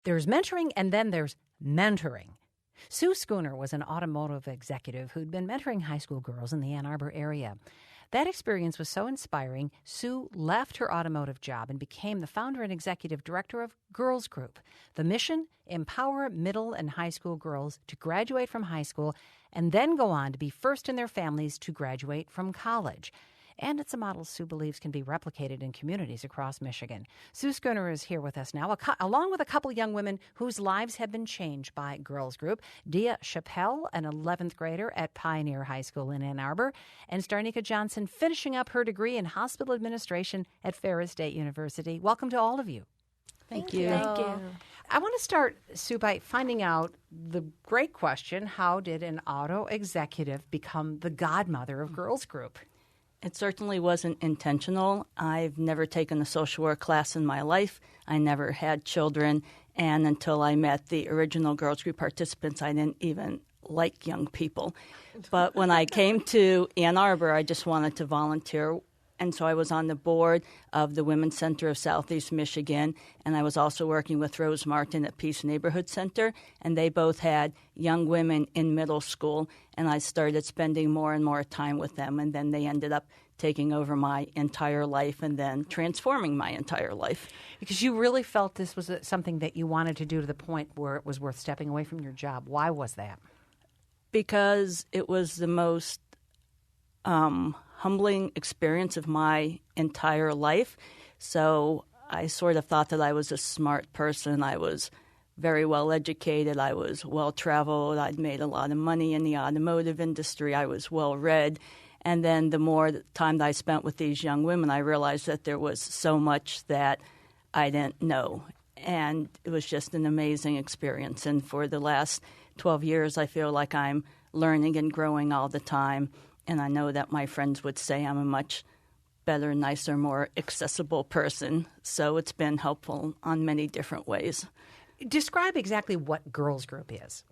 There's mentoring, and then there's mentoring. Sue Schooner was an automotive executive who'd been mentoring high school girls in the Ann Arbor area. That experience was so inspiring, Sue left her automotive job and became the founder and executive director of Girls Group. The mission? Empower middle and high school girls to graduate from high school and then go on to be first in their families to graduate from college. And it's a model Sue believes can be replicated in communities across Michigan. Sue Schooner is here with us now, along with a couple young women whose lives have been changed by Girls Group. Chappell, an 11th grader at Pioneer High School in Ann Arbor, and Starneka Johnson finishing up her degree in hospital administration at Ferris State University. Welcome to all of you. Thank you. Thank you. I want to start, Sue, by finding out the great question, how did an auto executive become the godmother of Girls Group? It certainly wasn't intentional. I've never taken a social work class in my life. I never had children. And until I met the original Girls Group participants, I didn't even like young people. But when I came to Ann Arbor, I just wanted to volunteer. And so I was on the board of the Women's Center of Southeast Michigan, and I was also working with Rose Martin at Peace Neighborhood Center, and they both had young women in middle school, and I started spending more and more time with them, and then they ended up taking over my entire life and then transforming my entire life. Because you really felt this was something that you wanted to do to the point where it was worth stepping away from your job. Why was that? Because it was the most humbling experience of my entire life. So I sort of thought that I was a smart person. I was very well educated. I was well traveled. I'd made a lot of money in the automotive industry. I was well read. And then the more time that I spent with these young women, I realized that there was so much that I didn't know. And it was just an amazing experience. And for the last 12 years, I feel like I'm learning and growing all the time. And I know that my friends would say I'm a much better, nicer, more accessible person. So it's been helpful on many different ways. Describe exactly what Girls Group is.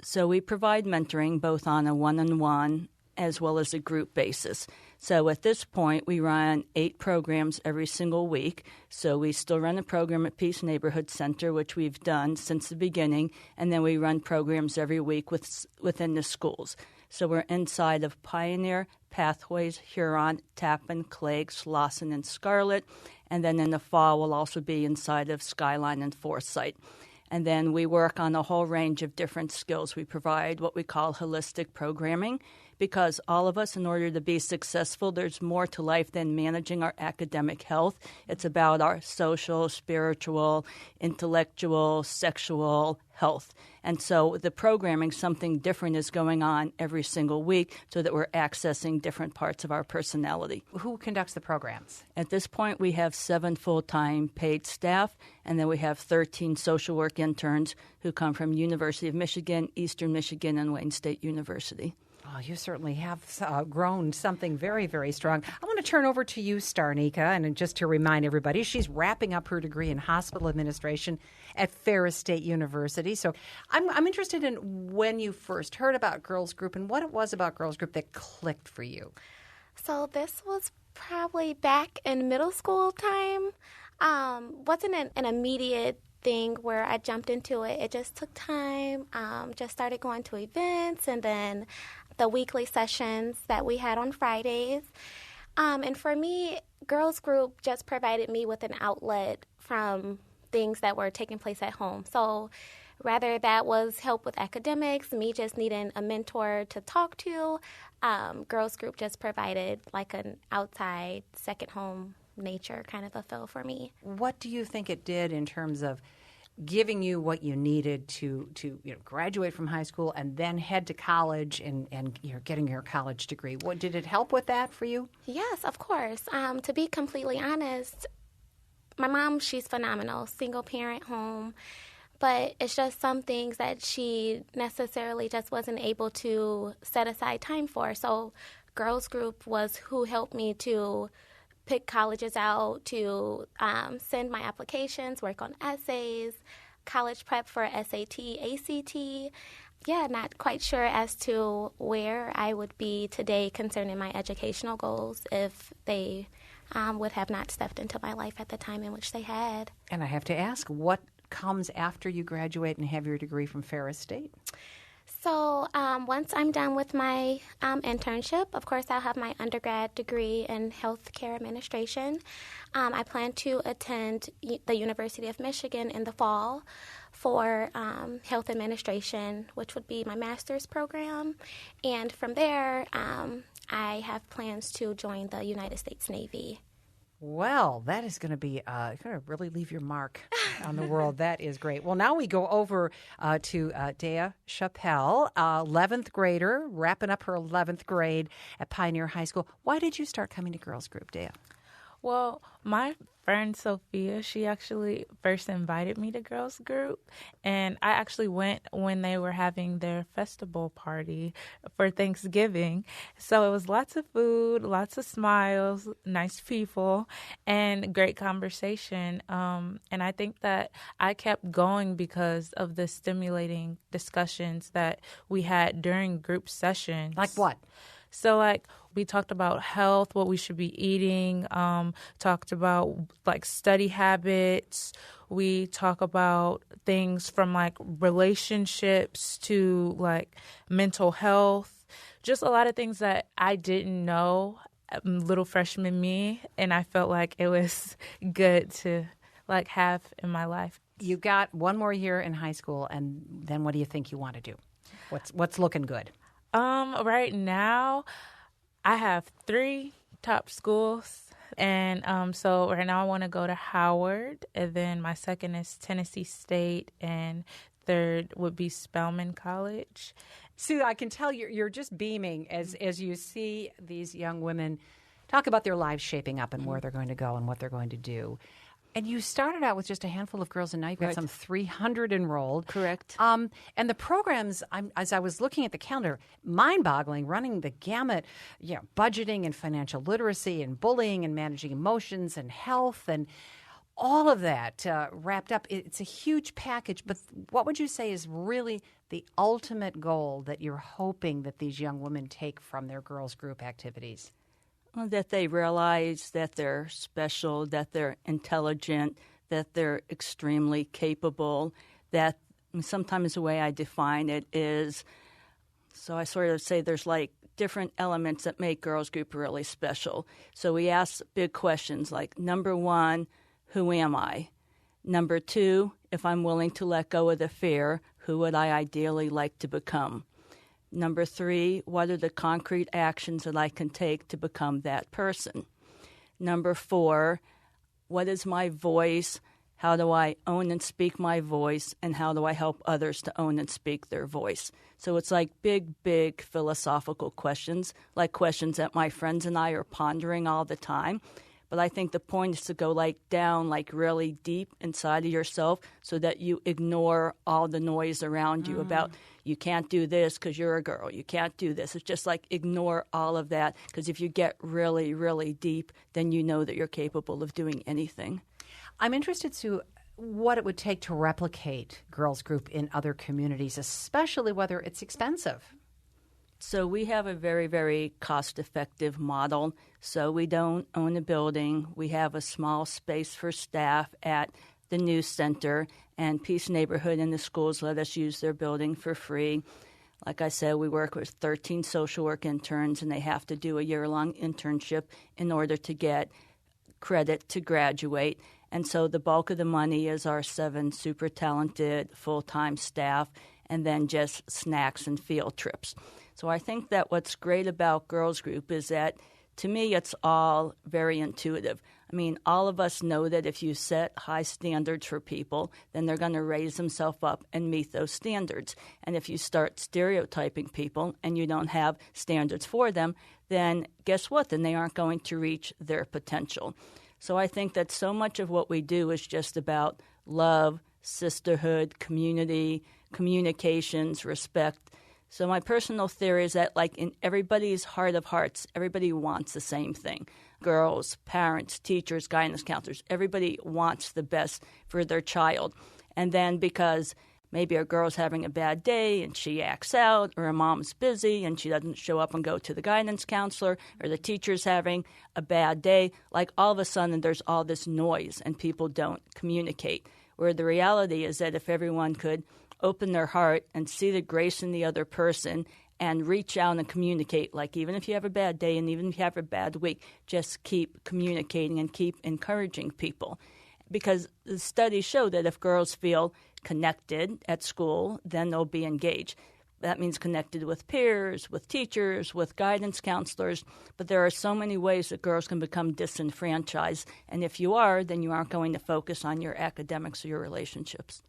So we provide mentoring both on a one-on-one as well as a group basis. So at this point, we run 8 programs every single week. So we still run a program at Peace Neighborhood Center, which we've done since the beginning, and then we run programs every week within the schools. So we're inside of Pioneer, Pathways, Huron, Tappan, Clague, Slauson, and Scarlett. And then in the fall, we'll also be inside of Skyline and Foresight. And then we work on a whole range of different skills. We provide what we call holistic programming because all of us, in order to be successful, there's more to life than managing our academic health. It's about our social, spiritual, intellectual, sexual health. And so the programming, something different is going on every single week so that we're accessing different parts of our personality. Who conducts the programs? At this point, we have 7 full-time paid staff, and then we have 13 social work interns who come from University of Michigan, Eastern Michigan, and Wayne State University. Oh, you certainly have grown something very, very strong. I want to turn over to you, Starneka, and just to remind everybody, she's wrapping up her degree in hospital administration at Ferris State University. So I'm interested in when you first heard about Girls Group and what it was about Girls Group that clicked for you. So this was probably back in middle school time. Wasn't an immediate thing where I jumped into it. It just took time. Just started going to events and then the weekly sessions that we had on Fridays. And for me, Girls Group just provided me with an outlet from things that were taking place at home. So whether that was help with academics, me just needing a mentor to talk to, Girls Group just provided like an outside second home nature kind of a feel for me. What do you think it did in terms of giving you what you needed to graduate from high school and then head to college and you're getting your college degree? What did it help with that for you? Yes, of course. To be completely honest, my mom, she's phenomenal, single parent home, but it's just some things that she necessarily just wasn't able to set aside time for. So Girls Group was who helped me to pick colleges out, to send my applications, work on essays, college prep for SAT, ACT. Yeah, not quite sure as to where I would be today concerning my educational goals if they would have not stepped into my life at the time in which they had. And I have to ask, what comes after you graduate and have your degree from Ferris State? So once I'm done with my internship, of course, I'll have my undergrad degree in healthcare administration. I plan to attend the University of Michigan in the fall for health administration, which would be my master's program. And from there, I have plans to join the United States Navy. Well, that is going to be going to really leave your mark on the world. That is great. Well, now we go over to Dea Chappell, 11th grader, wrapping up her 11th grade at Pioneer High School. Why did you start coming to girls group, Dea? Well, my friend Sophia, she actually first invited me to girls group, and I actually went when they were having their festival party for Thanksgiving. So it was lots of food, lots of smiles, nice people, and great conversation. And I think that I kept going because of the stimulating discussions that we had during group sessions. Like what? So, like, we talked about health, what we should be eating, talked about, like, study habits. We talk about things from, like, relationships to, like, mental health. Just a lot of things that I didn't know, little freshman me, and I felt like it was good to, like, have in my life. You got one more year in high school, and then what do you think you want to do? What's looking good? Right now, I have 3 top schools, and so right now I want to go to Howard, and then my second is Tennessee State, and third would be Spelman College. Sue, I can tell you're just beaming as you see these young women talk about their lives shaping up and where they're going to go and what they're going to do. And you started out with just a handful of girls, and now you've got some 300 enrolled. Correct. And the programs, as I was looking at the calendar, mind-boggling, running the gamut, budgeting and financial literacy and bullying and managing emotions and health and all of that wrapped up. It's a huge package, but what would you say is really the ultimate goal that you're hoping that these young women take from their girls' group activities? That they realize that they're special, that they're intelligent, that they're extremely capable, that sometimes the way I define it is, so I sort of say there's like different elements that make girls group really special. So we ask big questions like, number 1, who am I? Number 2, if I'm willing to let go of the fear, who would I ideally like to become? Number 3, what are the concrete actions that I can take to become that person? Number 4, what is my voice? How do I own and speak my voice? And how do I help others to own and speak their voice? So it's like big philosophical questions, like questions that my friends and I are pondering all the time. But I think the point is to go down really deep inside of yourself so that you ignore all the noise around you about you can't do this because you're a girl. You can't do this. It's just ignore all of that, because if you get really, really deep, then you know that you're capable of doing anything. I'm interested, Sue, what it would take to replicate girls group in other communities, especially whether it's expensive. So we have a very, very cost-effective model. So we don't own a building. We have a small space for staff at the news center, and Peace Neighborhood and the schools let us use their building for free. Like I said, we work with 13 social work interns, and they have to do a year-long internship in order to get credit to graduate. And so the bulk of the money is our 7 super talented full-time staff, and then just snacks and field trips. So I think that what's great about Girls Group is that, to me, it's all very intuitive. I mean, all of us know that if you set high standards for people, then they're going to raise themselves up and meet those standards. And if you start stereotyping people and you don't have standards for them, then guess what? Then they aren't going to reach their potential. So I think that so much of what we do is just about love, sisterhood, community, communications, respect. So my personal theory is that, in everybody's heart of hearts, everybody wants the same thing. Girls, parents, teachers, guidance counselors, everybody wants the best for their child. And then because maybe a girl's having a bad day and she acts out, or a mom's busy and she doesn't show up and go to the guidance counselor, or the teacher's having a bad day, all of a sudden there's all this noise and people don't communicate. where the reality is that if everyone could open their heart and see the grace in the other person and reach out and communicate, like even if you have a bad day and even if you have a bad week, just keep communicating and keep encouraging people. Because the studies show that if girls feel connected at school, then they'll be engaged. That means connected with peers, with teachers, with guidance counselors. But there are so many ways that girls can become disenfranchised. And if you are, then you aren't going to focus on your academics or your relationships.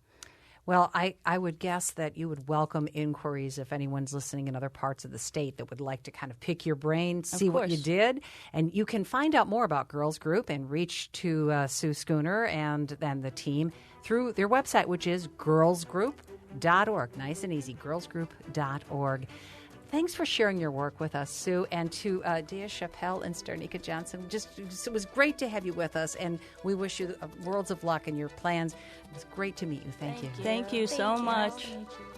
Well, I would guess that you would welcome inquiries if anyone's listening in other parts of the state that would like to kind of pick your brain, see what you did. And you can find out more about Girls Group and reach to Sue Schooner and the team through their website, which is girlsgroup.org. Nice and easy, girlsgroup.org. Thanks for sharing your work with us, Sue, and to Dia Chappell and Starneka Johnson. It was great to have you with us, and we wish you worlds of luck in your plans. It was great to meet you. Thank you. Thank you so much. Thank you.